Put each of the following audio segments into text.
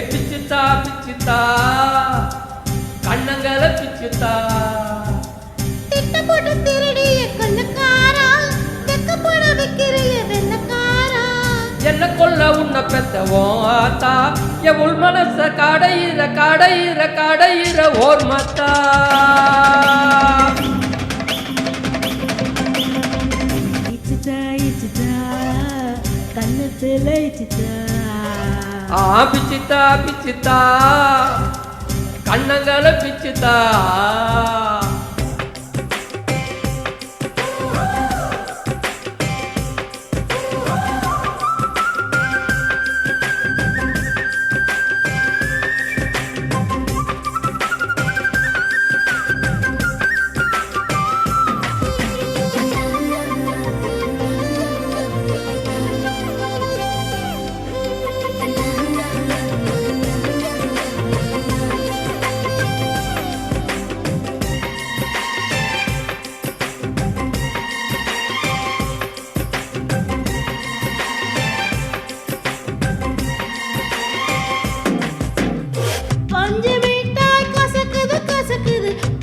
பிச்சுத்தா பிச்சுத்தா கண்ணங்களை பிச்சுத்தா திட்ட போட்டு திருடிய கொள்ளக்காரா வெக்க போட வைக்கிறிய வெள்ளக்காரா என்ன கொல்ல உன்னை பெத்தவோ ஆத்தா என் உள் மனச கடையிற கடையிற கடையிற ஓர் மத்தா கண்ணத்துல பிச்சுத்தா பிச்சுத்தா கண்ணங்களை பிச்சுத்தா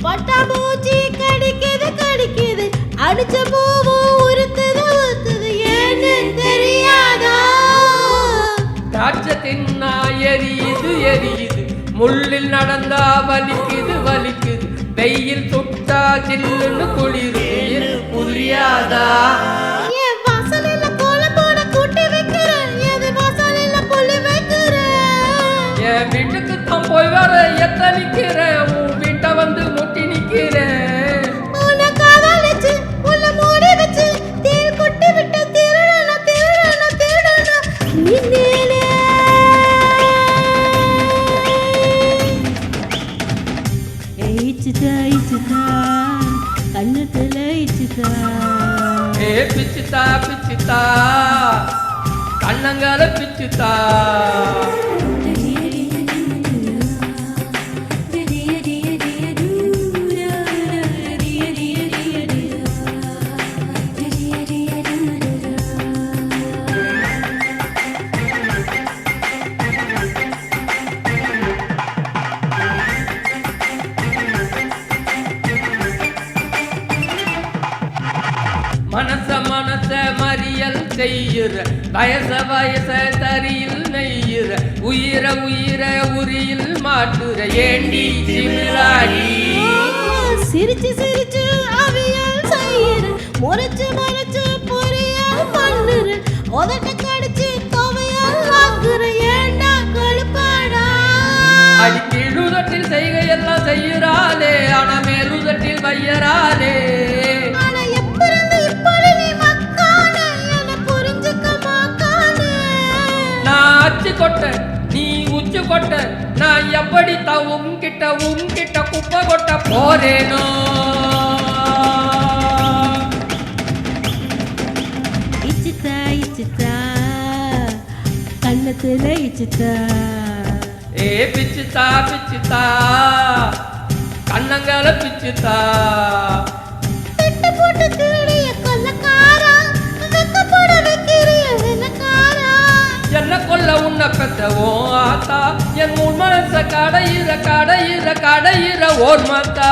பட்டாம்பூச்சி கடிக்குது கடிக்குது அடிச்ச பூவும் உறுத்துது உறுத்துது ஏன்னு தெரியாதா திராட்சை தின்னா எரியுது எரியுது முள்ளில் நடந்தா வலிக்குது வலிக்குது வெயில் சுட்டா சில்லுன்னு குளிரு புரியாதா என் வாசலில் கோலம் போட கூட்டி வைக்கிறேன் எது வாசலில் புள்ளி வைக்கிறேன் என் வீட்டுக்கு தான் போய் வர எத்தனிக்கிறேன் உன் வீட்டை வந்து முட்டி நிக்கிறேன் உன்னை காதலிச்சு உன்னை மூடி வச்சு தேள் கொட்டி விட்டு திருடணும் திருடணும் திருடணும் நின்னேனே இச்சுதா கண்ணத்துல இச்சுதா பிச்சுத்தா பிச்சுத்தா கண்ணங்களை பிச்சுத்தா மனச மனச மறியல் செய்யுற வயச வயச தரியில் நெய்யுற உயிர உயிர உரியில் மாட்டுற ஏண்டி சிமிராடி சிரிச்சு சிரிச்சு அவியல் செய்யுற முறைச்சு முறைச்சு பொரியல் பண்ணுற உதட்ட கடிச்சு துவையல் ஆக்குற ஏண்டா கொழுப்பாடா அடிக்கீழுதட்டில் செய்கையெல்லாம் செய்யுறாளே ஆனா மேலுதட்டில் வையறாளே அச்சு கொட்ட நீ உச்சு கொட்ட நான் எப்படி உங்கிட்ட குப்பை கொட்ட போறேனோ இச்சுதா இச்சுதா கண்ணத்துல இச்சுதா பிச்சுத்தா பிச்சுத்தா கண்ணங்களை பிச்சுத்தா திட்ட போட்டு திருடிய கொள்ளக்காரா வெக்க போட வைக்கிறிய வெள்ளக்காரா என்ன கொல்ல உன்னை பெத்தவோ ஆத்தா என் உன் மனச கடையிற கடையிற கடையிற ஓர் மத்தா